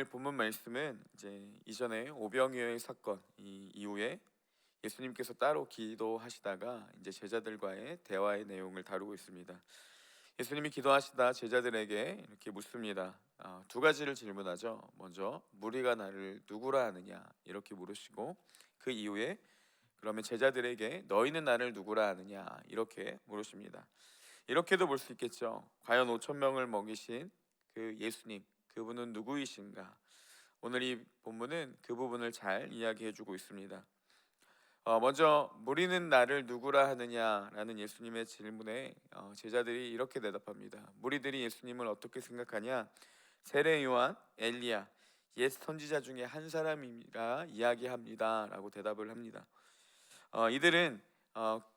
본문 말씀은 이제 이전에 오병이어의 사건 이후에 예수님께서 따로 기도하시다가 이제 제자들과의 대화의 내용을 다루고 있습니다. 예수님이 기도하시다 제자들에게 이렇게 묻습니다. 두 가지를 질문하죠. 먼저 무리가 나를 누구라 하느냐 이렇게 물으시고 그 이후에 그러면 제자들에게 너희는 나를 누구라 하느냐 이렇게 물으십니다. 이렇게도 볼 수 있겠죠. 과연 5천 명을 먹이신 그 예수님, 그분은 누구이신가? 오늘 이 본문은 그 부분을 잘 이야기해주고 있습니다. 먼저 무리는 나를 누구라 하느냐라는 예수님의 질문에 제자들이 이렇게 대답합니다. 무리들이 예수님을 어떻게 생각하냐? 세례 요한, 엘리야, 옛 선지자 중에 한 사람이라 이야기합니다라고 대답을 합니다. 이들은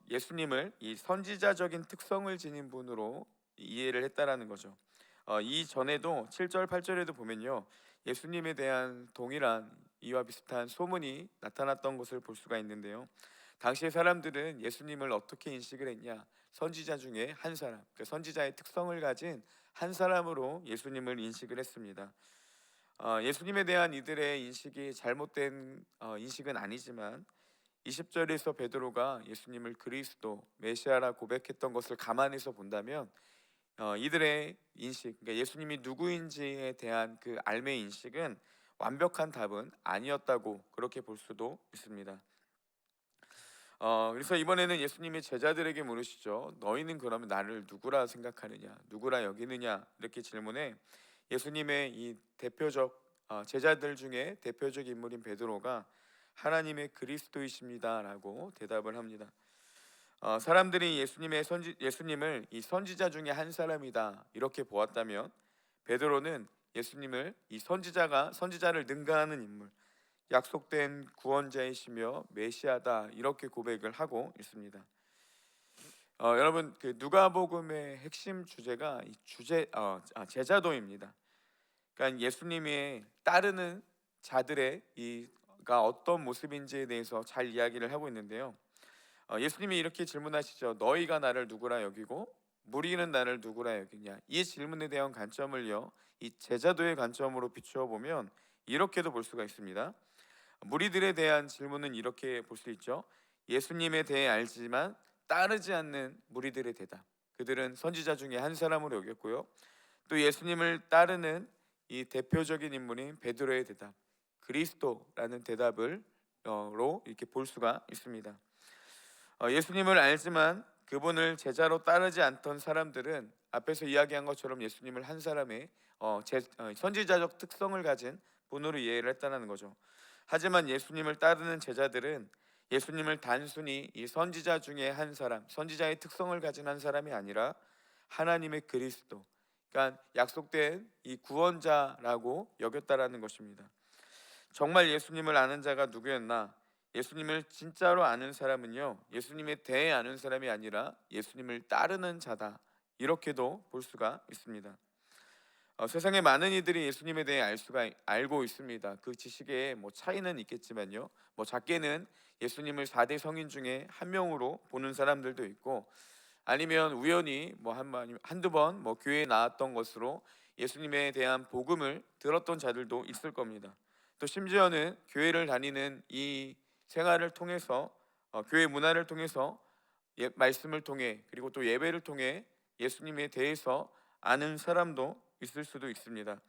예수님을 이 선지자적인 특성을 지닌 분으로 이해를 했다라는 거죠. 이 전에도 7절 8절에도 보면요, 예수님에 대한 동일한 이와 비슷한 소문이 나타났던 것을 볼 수가 있는데요. 당시의 사람들은 예수님을 어떻게 인식을 했냐? 선지자 중에 한 사람, 그 선지자의 특성을 가진 한 사람으로 예수님을 인식을 했습니다. 예수님에 대한 이들의 인식이 잘못된 인식은 아니지만 20절에서 베드로가 예수님을 그리스도 메시아라 고백했던 것을 감안해서 본다면 이들의 인식, 그러니까 예수님이 누구인지에 대한 그 알매 인식은 완벽한 답은 아니었다고 그렇게 볼 수도 있습니다. 그래서 이번에는 예수님이 제자들에게 물으시죠. 너희는 그러면 나를 누구라 생각하느냐, 누구라 여기느냐 이렇게 질문해 예수님의 이 대표적 제자들 중에 대표적 인물인 베드로가 하나님의 그리스도이십니다라고 대답을 합니다. 사람들이 예수님을 이 선지자 중에 한 사람이다 이렇게 보았다면 베드로는 예수님을 이 선지자를 능가하는 인물, 약속된 구원자이시며 메시아다 이렇게 고백을 하고 있습니다. 여러분 그 누가복음의 핵심 주제가 제자도입니다. 그러니까 예수님이 따르는 자들의 이가 어떤 모습인지에 대해서 잘 이야기를 하고 있는데요. 예수님이 이렇게 질문하시죠. 너희가 나를 누구라 여기고 무리는 나를 누구라 여기냐. 이 질문에 대한 관점을요, 이 제자도의 관점으로 비추어 보면 이렇게도 볼 수가 있습니다. 무리들에 대한 질문은 이렇게 볼 수 있죠. 예수님에 대해 알지만 따르지 않는 무리들의 대답. 그들은 선지자 중에 한 사람으로 여겼고요. 또 예수님을 따르는 이 대표적인 인물인 베드로의 대답, 그리스도라는 대답을로 이렇게 볼 수가 있습니다. 예수님을 알지만 그분을 제자로 따르지 않던 사람들은 앞에서 이야기한 것처럼 예수님을 한 사람의 선지자적 특성을 가진 분으로 이해를 했다는 거죠. 하지만 예수님을 따르는 제자들은 예수님을 단순히 이 선지자 중에 한 사람, 선지자의 특성을 가진 한 사람이 아니라 하나님의 그리스도, 그러니까 약속된 이 구원자라고 여겼다라는 것입니다. 정말 예수님을 아는 자가 누구였나? 예수님을 진짜로 아는 사람은요, 예수님에 대해 아는 사람이 아니라 예수님을 따르는 자다 이렇게도 볼 수가 있습니다. 세상에 많은 이들이 예수님에 대해 알고 있습니다. 그 지식에 뭐 차이는 있겠지만요, 뭐 작게는 예수님을 4대 성인 중에 한 명으로 보는 사람들도 있고, 아니면 우연히 뭐 한두 번 뭐 교회에 나왔던 것으로 예수님에 대한 복음을 들었던 자들도 있을 겁니다. 또 심지어는 교회를 다니는 이 생활을 통해서 교회 문화를 통해서 말씀을 통해 그리고 또 예배를 통해 예수님에 대해서 아는 사람도 있을 수도 있습니다.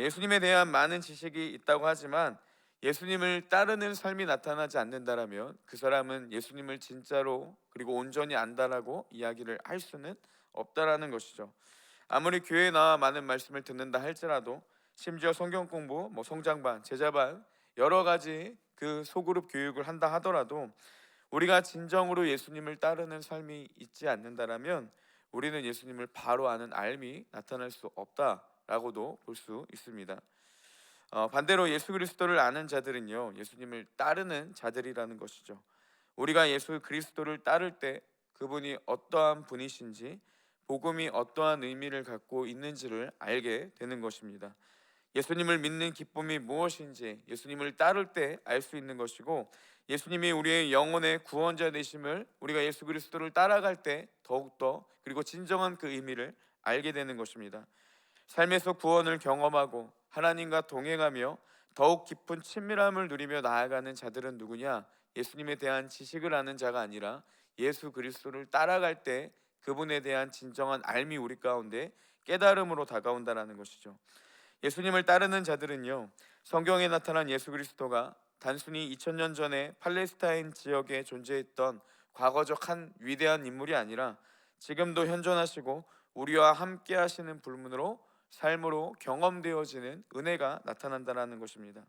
예수님에 대한 많은 지식이 있다고 하지만 예수님을 따르는 삶이 나타나지 않는다라면 그 사람은 예수님을 진짜로 그리고 온전히 안다라고 이야기를 할 수는 없다라는 것이죠. 아무리 교회에 나와 많은 말씀을 듣는다 할지라도, 심지어 성경 공부, 뭐 성장반, 제자반 여러 가지 그 소그룹 교육을 한다 하더라도 우리가 진정으로 예수님을 따르는 삶이 있지 않는다라면 우리는 예수님을 바로 아는 알미 나타날 수 없다라고도 볼 수 있습니다. 반대로 예수 그리스도를 아는 자들은요, 예수님을 따르는 자들이라는 것이죠. 우리가 예수 그리스도를 따를 때 그분이 어떠한 분이신지, 복음이 어떠한 의미를 갖고 있는지를 알게 되는 것입니다. 예수님을 믿는 기쁨이 무엇인지 예수님을 따를 때 알 수 있는 것이고, 예수님이 우리의 영혼의 구원자 되심을 우리가 예수 그리스도를 따라갈 때 더욱더 그리고 진정한 그 의미를 알게 되는 것입니다. 삶에서 구원을 경험하고 하나님과 동행하며 더욱 깊은 친밀함을 누리며 나아가는 자들은 누구냐? 예수님에 대한 지식을 아는 자가 아니라 예수 그리스도를 따라갈 때 그분에 대한 진정한 알미 우리 가운데 깨달음으로 다가온다라는 것이죠. 예수님을 따르는 자들은요, 성경에 나타난 예수 그리스도가 단순히 2000년 전에 팔레스타인 지역에 존재했던 과거적 한 위대한 인물이 아니라 지금도 현존하시고 우리와 함께 하시는 불문으로 삶으로 경험되어지는 은혜가 나타난다는 것입니다.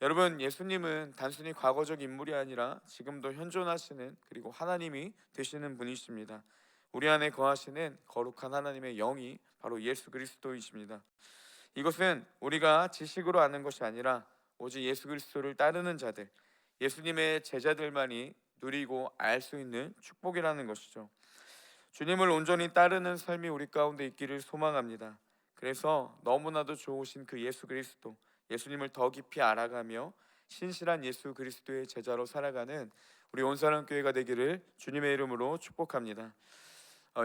여러분, 예수님은 단순히 과거적 인물이 아니라 지금도 현존하시는, 그리고 하나님이 되시는 분이십니다. 우리 안에 거하시는 거룩한 하나님의 영이 바로 예수 그리스도이십니다. 이것은 우리가 지식으로 아는 것이 아니라 오직 예수 그리스도를 따르는 자들, 예수님의 제자들만이 누리고 알 수 있는 축복이라는 것이죠. 주님을 온전히 따르는 삶이 우리 가운데 있기를 소망합니다. 그래서 너무나도 좋으신 그 예수 그리스도, 예수님을 더 깊이 알아가며 신실한 예수 그리스도의 제자로 살아가는 우리 온사랑교회가 되기를 주님의 이름으로 축복합니다.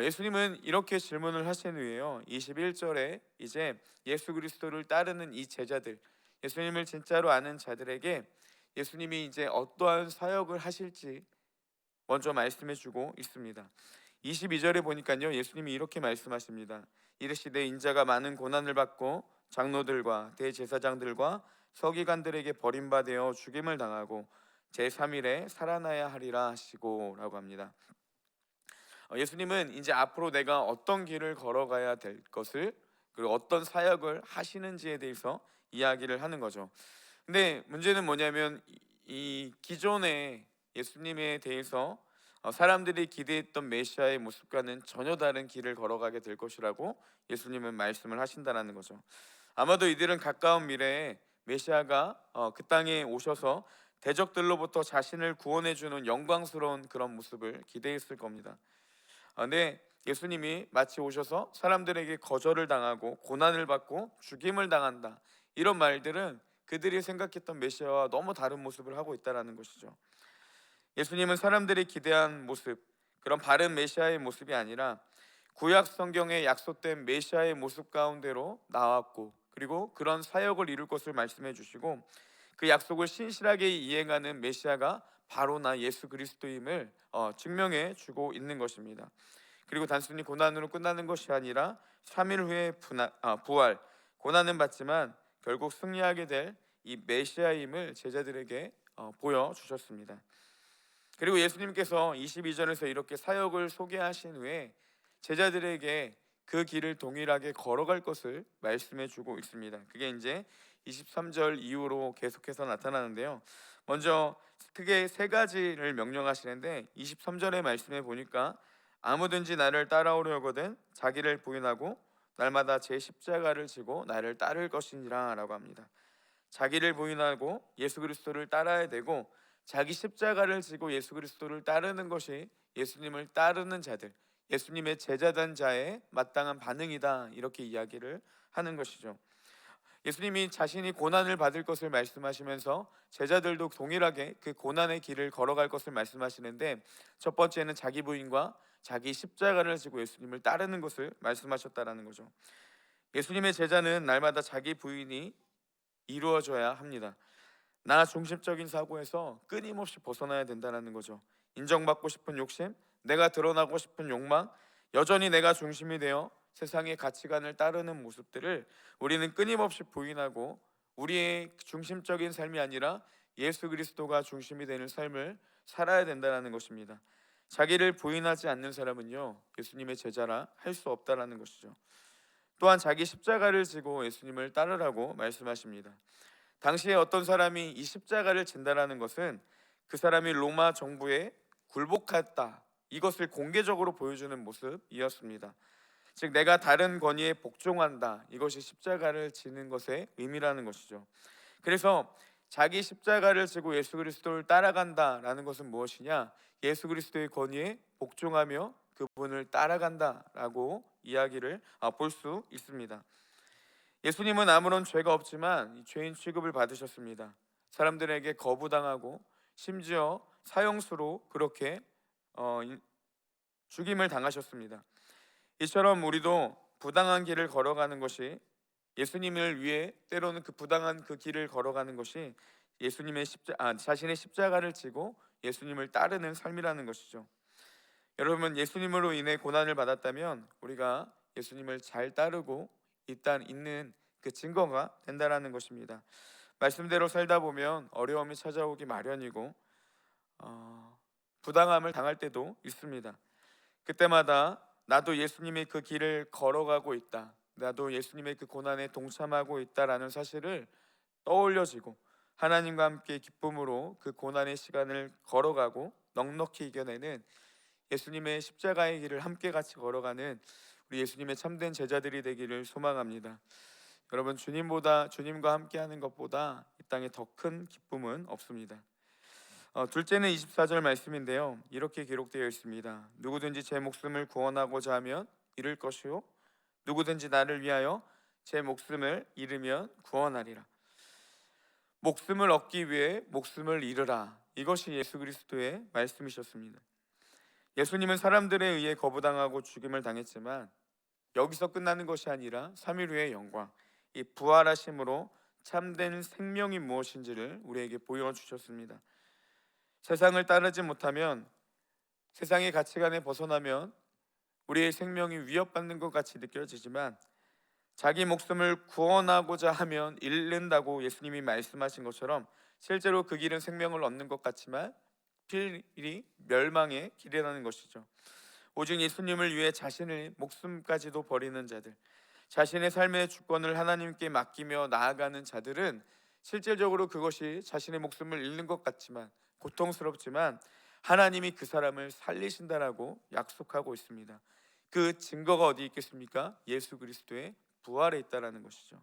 예수님은 이렇게 질문을 하신 후에요, 21절에 이제 예수 그리스도를 따르는 이 제자들, 예수님을 진짜로 아는 자들에게 예수님이 이제 어떠한 사역을 하실지 먼저 말씀해 주고 있습니다. 22절에 보니까요, 예수님이 이렇게 말씀하십니다. 이르시되 인자가 많은 고난을 받고 장로들과 대제사장들과 서기관들에게 버림받아 죽임을 당하고 제3일에 살아나야 하리라 하시고 라고 합니다. 예수님은 이제 앞으로 내가 어떤 길을 걸어가야 될 것을, 그리고 어떤 사역을 하시는지에 대해서 이야기를 하는 거죠. 근데 문제는 뭐냐면 이 기존의 예수님에 대해서 사람들이 기대했던 메시아의 모습과는 전혀 다른 길을 걸어가게 될 것이라고 예수님은 말씀을 하신다는 거죠. 아마도 이들은 가까운 미래에 메시아가 그 땅에 오셔서 대적들로부터 자신을 구원해 주는 영광스러운 그런 모습을 기대했을 겁니다. 근데 예수님이 마치 오셔서 사람들에게 거절을 당하고 고난을 받고 죽임을 당한다, 이런 말들은 그들이 생각했던 메시아와 너무 다른 모습을 하고 있다는 것이죠. 예수님은 사람들이 기대한 모습, 그런 바른 메시아의 모습이 아니라 구약 성경에 약속된 메시아의 모습 가운데로 나왔고, 그리고 그런 사역을 이룰 것을 말씀해 주시고 그 약속을 신실하게 이행하는 메시아가 바로 나 예수 그리스도임을 증명해 주고 있는 것입니다. 그리고 단순히 고난으로 끝나는 것이 아니라 3일 후에 부활, 고난은 받지만 결국 승리하게 될 이 메시아임을 제자들에게 보여주셨습니다. 그리고 예수님께서 22절에서 이렇게 사역을 소개하신 후에 제자들에게 그 길을 동일하게 걸어갈 것을 말씀해 주고 있습니다. 그게 이제 23절 이후로 계속해서 나타나는데요, 먼저 크게 세 가지를 명령하시는데 23절의 말씀에 보니까 아무든지 나를 따라오려거든 자기를 부인하고 날마다 제 십자가를 지고 나를 따를 것이니라 라고 합니다. 자기를 부인하고 예수 그리스도를 따라야 되고, 자기 십자가를 지고 예수 그리스도를 따르는 것이 예수님을 따르는 자들, 예수님의 제자된 자의 마땅한 반응이다, 이렇게 이야기를 하는 것이죠. 예수님이 자신이 고난을 받을 것을 말씀하시면서 제자들도 동일하게 그 고난의 길을 걸어갈 것을 말씀하시는데, 첫 번째는 자기 부인과 자기 십자가를 지고 예수님을 따르는 것을 말씀하셨다라는 거죠. 예수님의 제자는 날마다 자기 부인이 이루어져야 합니다. 나 중심적인 사고에서 끊임없이 벗어나야 된다는 거죠. 인정받고 싶은 욕심, 내가 드러나고 싶은 욕망, 여전히 내가 중심이 되어 세상의 가치관을 따르는 모습들을 우리는 끊임없이 부인하고 우리의 중심적인 삶이 아니라 예수 그리스도가 중심이 되는 삶을 살아야 된다는 것입니다. 자기를 부인하지 않는 사람은요, 예수님의 제자라 할 수 없다라는 것이죠. 또한 자기 십자가를 지고 예수님을 따르라고 말씀하십니다. 당시에 어떤 사람이 이 십자가를 진다라는 것은 그 사람이 로마 정부에 굴복했다, 이것을 공개적으로 보여주는 모습이었습니다. 즉 내가 다른 권위에 복종한다, 이것이 십자가를 지는 것의 의미라는 것이죠. 그래서 자기 십자가를 지고 예수 그리스도를 따라간다라는 것은 무엇이냐? 예수 그리스도의 권위에 복종하며 그분을 따라간다라고 이야기를 볼 수 있습니다. 예수님은 아무런 죄가 없지만 죄인 취급을 받으셨습니다. 사람들에게 거부당하고 심지어 사형수로 그렇게 죽임을 당하셨습니다. 이처럼 우리도 부당한 길을 걸어가는 것이 예수님을 위해 때로는 그 부당한 그 길을 걸어가는 것이 자신의 십자가를 지고 예수님을 따르는 삶이라는 것이죠. 여러분, 예수님으로 인해 고난을 받았다면 우리가 예수님을 잘 따르고 있는 그 증거가 된다라는 것입니다. 말씀대로 살다 보면 어려움이 찾아오기 마련이고 부당함을 당할 때도 있습니다. 그때마다 나도 예수님의 그 길을 걸어가고 있다, 나도 예수님의 그 고난에 동참하고 있다라는 사실을 떠올려지고 하나님과 함께 기쁨으로 그 고난의 시간을 걸어가고 넉넉히 이겨내는 예수님의 십자가의 길을 함께 같이 걸어가는 우리 예수님의 참된 제자들이 되기를 소망합니다. 여러분, 주님과 함께하는 것보다 이 땅에 더 큰 기쁨은 없습니다. 둘째는 24절 말씀인데요, 이렇게 기록되어 있습니다. 누구든지 제 목숨을 구원하고자 하면 잃을 것이요, 누구든지 나를 위하여 제 목숨을 잃으면 구원하리라. 목숨을 얻기 위해 목숨을 잃으라, 이것이 예수 그리스도의 말씀이셨습니다. 예수님은 사람들에 의해 거부당하고 죽임을 당했지만 여기서 끝나는 것이 아니라 3일 후의 영광, 이 부활하심으로 참된 생명이 무엇인지를 우리에게 보여주셨습니다. 세상을 따르지 못하면, 세상의 가치관에 벗어나면 우리의 생명이 위협받는 것 같이 느껴지지만 자기 목숨을 구원하고자 하면 잃는다고 예수님이 말씀하신 것처럼 실제로 그 길은 생명을 얻는 것 같지만 필히 멸망의 길이라는 것이죠. 오직 예수님을 위해 자신의 목숨까지도 버리는 자들, 자신의 삶의 주권을 하나님께 맡기며 나아가는 자들은 실질적으로 그것이 자신의 목숨을 잃는 것 같지만, 고통스럽지만 하나님이 그 사람을 살리신다라고 약속하고 있습니다. 그 증거가 어디 있겠습니까? 예수 그리스도의 부활에 있다라는 것이죠.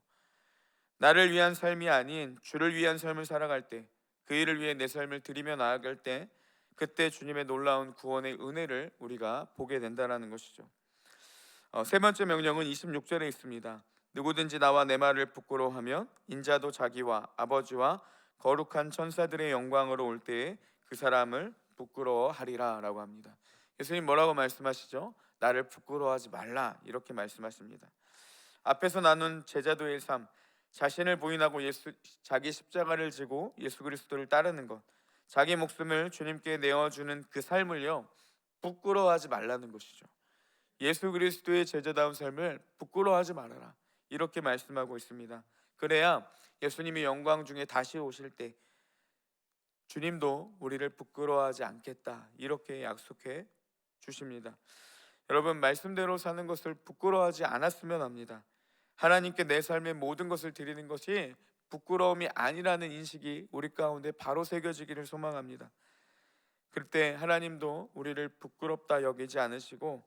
나를 위한 삶이 아닌 주를 위한 삶을 살아갈 때, 그 일을 위해 내 삶을 드리며 나아갈 때, 그때 주님의 놀라운 구원의 은혜를 우리가 보게 된다라는 것이죠. 세 번째 명령은 26절에 있습니다. 누구든지 나와 내 말을 부끄러워하면 인자도 자기와 아버지와 거룩한 천사들의 영광으로 올 때에 그 사람을 부끄러워하리라 라고 합니다. 예수님 뭐라고 말씀하시죠? 나를 부끄러워하지 말라, 이렇게 말씀하십니다. 앞에서 나눈 제자도의 삶, 자신을 부인하고 자기 십자가를 지고 예수 그리스도를 따르는 것, 자기 목숨을 주님께 내어주는 그 삶을요, 부끄러워하지 말라는 것이죠. 예수 그리스도의 제자다운 삶을 부끄러워하지 말아라, 이렇게 말씀하고 있습니다. 그래야 예수님이 영광 중에 다시 오실 때 주님도 우리를 부끄러워하지 않겠다, 이렇게 약속해 주십니다. 여러분, 말씀대로 사는 것을 부끄러워하지 않았으면 합니다. 하나님께 내 삶의 모든 것을 드리는 것이 부끄러움이 아니라는 인식이 우리 가운데 바로 새겨지기를 소망합니다. 그때 하나님도 우리를 부끄럽다 여기지 않으시고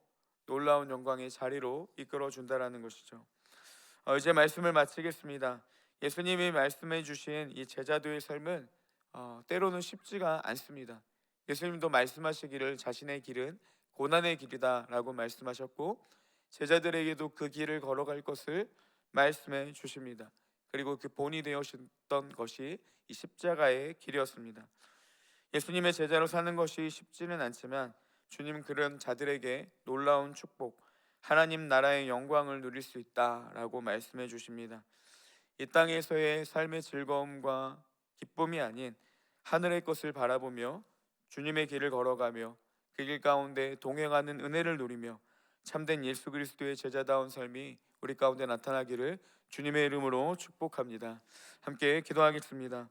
놀라운 영광의 자리로 이끌어 준다라는 것이죠. 이제 말씀을 마치겠습니다. 예수님이 말씀해 주신 이 제자도의 삶은 때로는 쉽지가 않습니다. 예수님도 말씀하시기를 자신의 길은 고난의 길이다 라고 말씀하셨고, 제자들에게도 그 길을 걸어갈 것을 말씀해 주십니다. 그리고 그 본이 되었던 것이 이 십자가의 길이었습니다. 예수님의 제자로 사는 것이 쉽지는 않지만 주님 그런 자들에게 놀라운 축복, 하나님 나라의 영광을 누릴 수 있다라고 말씀해 주십니다. 이 땅에서의 삶의 즐거움과 기쁨이 아닌 하늘의 것을 바라보며 주님의 길을 걸어가며 그 길 가운데 동행하는 은혜를 누리며 참된 예수 그리스도의 제자다운 삶이 우리 가운데 나타나기를 주님의 이름으로 축복합니다. 함께 기도하겠습니다.